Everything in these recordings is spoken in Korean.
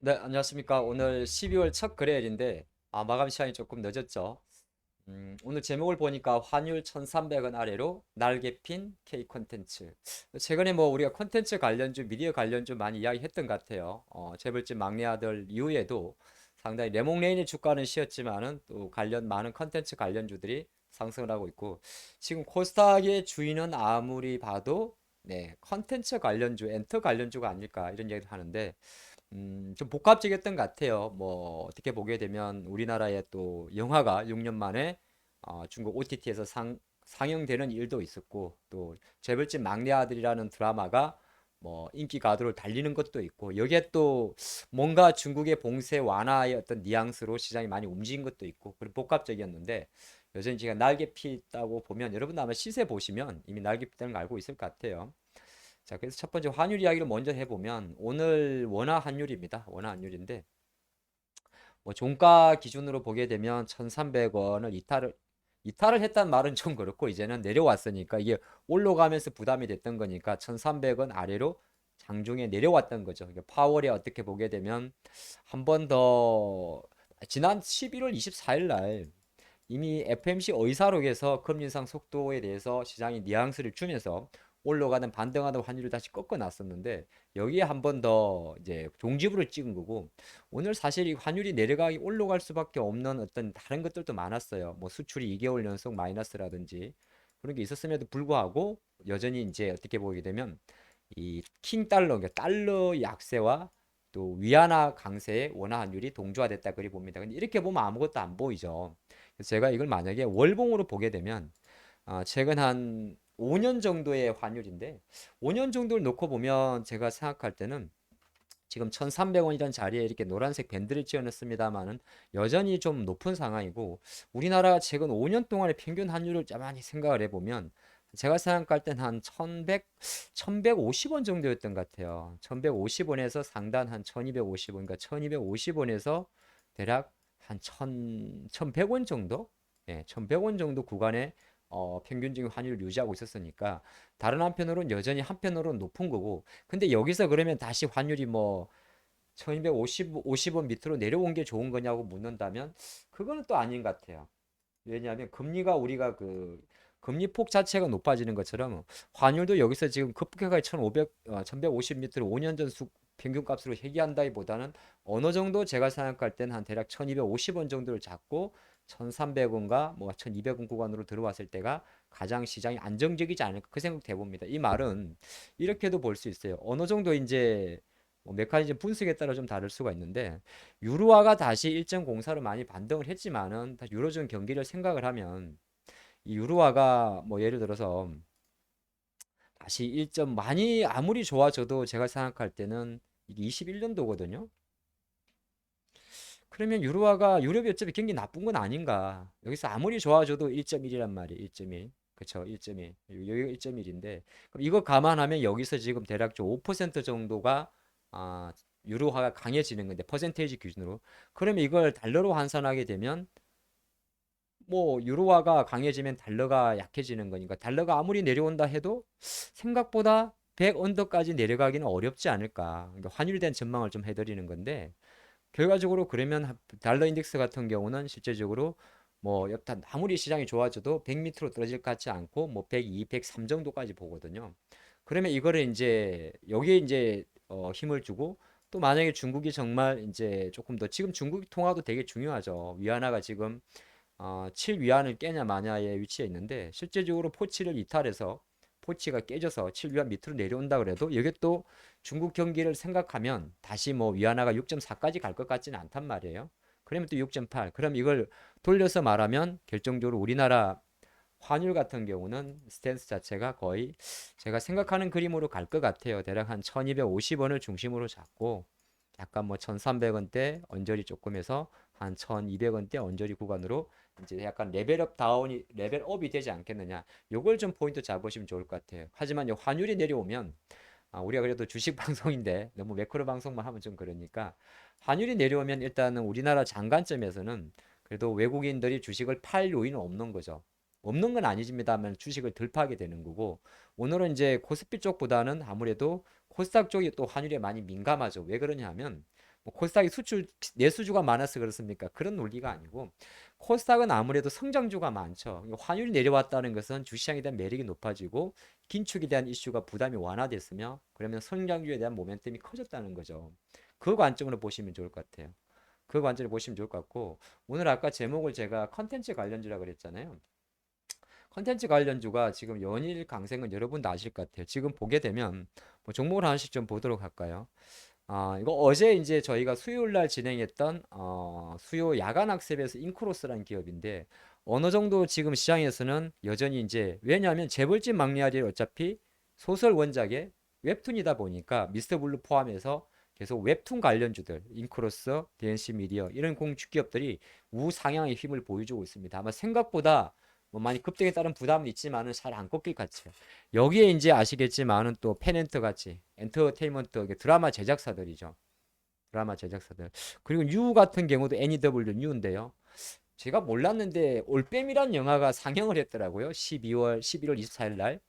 네, 안녕하십니까. 오늘 12월 첫 거래일인데, 마감 시간이 조금 늦었죠. 오늘 제목을 보니까 환율 1300원 아래로 날개 핀 K 콘텐츠. 최근에 뭐 우리가 콘텐츠 관련주, 미디어 관련주 많이 이야기했던 것 같아요. 재벌집 막내 아들 이후에도 상당히 레몽레인의 주가는 쉬었지만은 또 관련 많은 콘텐츠 관련주들이 상승을 하고 있고, 지금 코스닥의 주인은 아무리 봐도 네, 콘텐츠 관련주, 엔터 관련주가 아닐까 이런 얘기를 하는데, 좀 복합적이었던 것 같아요. 뭐 어떻게 보게 되면 우리나라에 또 영화가 6년 만에 중국 OTT에서 상영되는 일도 있었고, 또 재벌집 막내 아들이라는 드라마가 뭐 인기 가도를 달리는 것도 있고, 여기에 또 뭔가 중국의 봉쇄 완화의 어떤 뉘앙스로 시장이 많이 움직인 것도 있고, 그런 복합적이었는데, 여전히 제가 날개 피다고 보면, 여러분 아마 시세 보시면 이미 날개 피다는 걸 알고 있을 것 같아요. 자, 그래서 첫 번째 환율 이야기를 먼저 해보면, 오늘 원화 환율입니다. 원화 환율인데, 뭐 종가 기준으로 보게 되면 1,300원을 이탈을 했단 말은 좀 그렇고, 이제는 내려왔으니까 이게 올라가면서 부담이 됐던 거니까 1,300원 아래로 장중에 내려왔던 거죠. 그러니까 파월이 어떻게 보게 되면 한 번 더 지난 11월 24일 날 이미 FMC 의사록에서 금리 인상 속도에 대해서 시장이 뉘앙스를 주면서 올라가는 반등하는 환율을 다시 꺾어놨었는데, 여기에 한 번 더 이제 종지부를 찍은 거고, 오늘 사실 이 환율이 내려가기 올라갈 수밖에 없는 어떤 다른 것들도 많았어요. 뭐 수출이 2개월 연속 마이너스라든지 그런 게 있었음에도 불구하고 여전히 이제 어떻게 보게 되면 이 킹 달러, 그러니까 달러 약세와 또 위안화 강세의 원화 환율이 동조화됐다 그리 봅니다. 근데 이렇게 보면 아무것도 안 보이죠. 그래서 제가 이걸 만약에 월봉으로 보게 되면 최근 한 5년 정도의 환율인데, 5년 정도를 놓고 보면 제가 생각할 때는 지금 1,300원이라는 자리에 이렇게 노란색 밴드를 지어놨습니다만은 여전히 좀 높은 상황이고, 우리나라가 최근 5년 동안의 평균 환율을 가만히 생각을 해보면 제가 생각할 땐 한 1,150원 정도였던 것 같아요. 1,150원에서 상단 한 1,250원, 그러니까 1,250원에서 대략 한 1,100원 정도? 예, 1,100원 정도 구간에 평균적인 환율을 유지하고 있었으니까, 다른 한편으로는 여전히 한편으로는 높은 거고, 근데 여기서 그러면 다시 환율이 뭐 1250원 밑으로 내려온 게 좋은 거냐고 묻는다면 그거는 또 아닌 것 같아요. 왜냐하면 금리가 우리가 그 금리폭 자체가 높아지는 것처럼 환율도 여기서 지금 급격하게 1150 밑으로 5년 전 평균 값으로 회귀한다기보다는 어느 정도 제가 생각할 때는 한 대략 1250원 정도를 잡고 1300원과 뭐 1200원 구간으로 들어왔을 때가 가장 시장이 안정적이지 않을까, 그 생각 해봅니다. 이 말은 이렇게도 볼 수 있어요. 어느 정도 이제 뭐 메커니즘 분석에 따라 좀 다를 수가 있는데, 유로화가 다시 1.04로 많이 반등을 했지만은 다시 유로존 경기를 생각을 하면 이 유로화가 뭐 예를 들어서 다시 1점 많이 아무리 좋아져도 제가 생각할 때는 이게 21년도거든요. 그러면 유로화가 유럽이 어차피 경기 나쁜 건 아닌가? 여기서 아무리 좋아져도 1.1이란 말이에요. 1.1. 그쵸? 1.1. 여기가 1.1인데, 그럼 이거 감안하면 여기서 지금 대략 좀 5% 정도가 아, 유로화가 강해지는 건데, 퍼센테이지 기준으로. 그러면 이걸 달러로 환산하게 되면 뭐 유로화가 강해지면 달러가 약해지는 거니까, 달러가 아무리 내려온다 해도 생각보다 100 언더까지 내려가기는 어렵지 않을까. 그러니까 환율에 대한 전망을 좀 해드리는 건데, 결과적으로 그러면 달러 인덱스 같은 경우는 실제적으로 뭐 여튼 아무리 시장이 좋아져도 100 밑으로 떨어질 것 같지 않고 뭐 102, 103 정도까지 보거든요. 그러면 이거를 이제 여기에 이제 힘을 주고, 또 만약에 중국이 정말 이제 조금 더, 지금 중국 통화도 되게 중요하죠. 위안화가 지금 7위안을 깨냐 마냐의 위치에 있는데, 실제적으로 포치를 이탈해서 포치가 깨져서 7위안 밑으로 내려온다 그래도 이게 또 중국 경기를 생각하면 다시 뭐 위안화가 6.4까지 갈 것 같지는 않단 말이에요. 그러면 또 6.8. 그럼 이걸 돌려서 말하면 결정적으로 우리나라 환율 같은 경우는 스탠스 자체가 거의 제가 생각하는 그림으로 갈 것 같아요. 대략 한 1250원을 중심으로 잡고 약간 뭐 1300원대 언저리 조금 해서 한 1200원대 언저리 구간으로 이제 약간 레벨업이 되지 않겠느냐. 요걸 좀 포인트 잡으시면 좋을 것 같아요. 하지만 이 환율이 내려오면, 우리가 그래도 주식 방송인데 너무 매크로 방송만 하면 좀 그러니까, 환율이 내려오면 일단은 우리나라 장관점에서는 그래도 외국인들이 주식을 팔 요인은 없는 거죠. 없는 건 아니집니다만 주식을 덜 파게 되는 거고, 오늘은 이제 코스피 쪽보다는 아무래도 코스닥 쪽이 또 환율에 많이 민감하죠. 왜 그러냐 하면 뭐 코스닥이 수출 내수주가 많아서 그렇습니까? 그런 논리가 아니고 코스닥은 아무래도 성장주가 많죠. 환율이 내려왔다는 것은 주시장에 대한 매력이 높아지고 긴축에 대한 이슈가 부담이 완화됐으며 그러면 성장주에 대한 모멘텀이 커졌다는 거죠. 그 관점으로 보시면 좋을 것 같아요. 그 관점으로 보시면 좋을 것 같고 오늘 아까 제목을 제가 컨텐츠 관련주라 그랬잖아요. 컨텐츠 관련주가 지금 연일 강세는 여러분도 아실 것 같아요. 지금 보게 되면 뭐 종목을 하나씩 좀 보도록 할까요? 이거 어제 이제 저희가 수요일 날 진행했던 수요 야간 학습에서 인크로스라는 기업인데 어느 정도 지금 시장에서는 여전히 이제 왜냐하면 재벌집 막리아리 어차피 소설 원작의 웹툰이다 보니까 미스터 블루 포함해서 계속 웹툰 관련주들 인크로스, DNC 미디어 이런 공주 기업들이 우상향의 힘을 보여주고 있습니다. 아마 생각보다 뭐 많이 급등에 따른 부담은 있지만은 잘 안 꺾일 것 같아요. 여기에 이제 아시겠지만은 또 펜앤터 같이 엔터테인먼트 드라마 제작사들이죠. 드라마 제작사들. 그리고 뉴 같은 경우도 NEW 뉴인데요. 제가 몰랐는데 올빼미란 영화가 상영을 했더라고요. 12월 11월 24일 날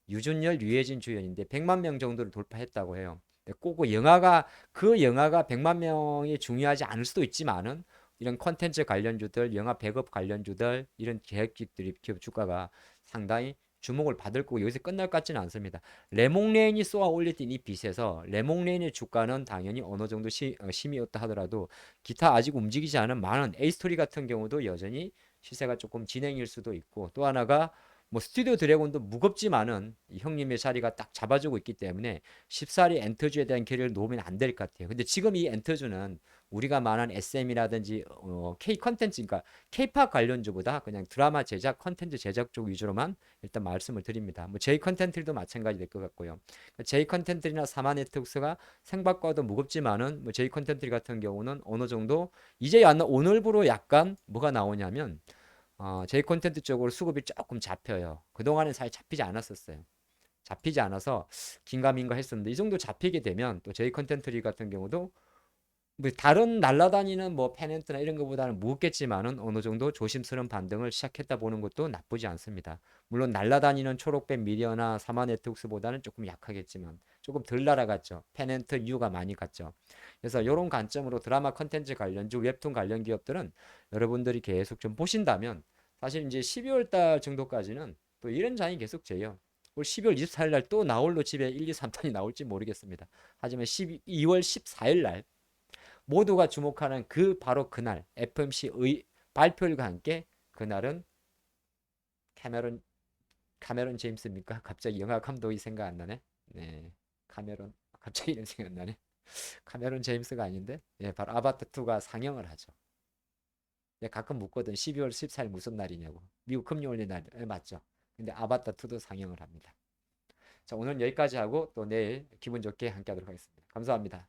유준열, 유해진 주연인데 100만 명 정도를 돌파했다고 해요. 꼭 그 영화가 100만 명이 중요하지 않을 수도 있지만은 이런 컨텐츠 관련주들, 영화 배급 관련주들 이런 기업들이 기업 주가가 상당히 주목을 받을 거고 여기서 끝날 것 같지는 않습니다. 레몽레인이 쏘아 올렸던 이 빛에서 레몽레인의 주가는 당연히 어느 정도 심이었다 하더라도 기타 아직 움직이지 않은 많은 A스토리 같은 경우도 여전히 시세가 조금 진행일 수도 있고 또 하나가 뭐 스튜디오 드래곤도 무겁지만은 형님의 자리가 딱 잡아주고 있기 때문에 쉽사리 엔터주에 대한 기회를 놓으면 안 될 것 같아요. 근데 지금 이 엔터주는 우리가 말한 SM이라든지 K 컨텐츠, 그러니까 K-팝 관련주보다 그냥 드라마 제작, 컨텐츠 제작 쪽 위주로만 일단 말씀을 드립니다. 뭐 J 컨텐츠도 마찬가지 될 것 같고요. J 컨텐츠나 사마 네트워크가 생각과도 무겁지만은 뭐 J 컨텐츠 같은 경우는 어느 정도 이제 오늘부로 약간 뭐가 나오냐면 제 콘텐츠 쪽으로 수급이 조금 잡혀요. 그동안은 잘 잡히지 않았었어요. 잡히지 않아서 긴가민가 했었는데 이 정도 잡히게 되면 또 저희 컨텐츠 같은 경우도 뭐 다른 날라다니는 뭐 페넨트나 이런 것보다는 무겁겠지만은 어느 정도 조심스러운 반등을 시작했다 보는 것도 나쁘지 않습니다. 물론 날라다니는 초록뱀 미디어나 사마 네트워크스보다는 조금 약하겠지만 조금 덜 날아갔죠. 페넨트 뉴가 많이 갔죠. 그래서 이런 관점으로 드라마 컨텐츠 관련주 웹툰 관련 기업들은 여러분들이 계속 좀 보신다면 사실 이제 12월 달 정도까지는 또 이런 장이 계속 재요. 올 12월 24일 날 또 나홀로 집에 1, 2, 3탄이 나올지 모르겠습니다. 하지만 2월 14일 날 모두가 주목하는 그 바로 그날 FMC의 발표일과 함께 그날은 캐메론 카메론 제임스입니까? 갑자기 영화 감독이 생각 안 나네. 네, 카메론 갑자기 이름 생각 안 나네. 카메론 제임스가 아닌데, 예, 바로 아바타 2가 상영을 하죠. 예, 가끔 묻거든. 12월 14일 무슨 날이냐고. 미국 금요일 날 맞죠? 근데 아바타 2도 상영을 합니다. 자, 오늘 여기까지 하고 또 내일 기분 좋게 함께하도록 하겠습니다. 감사합니다.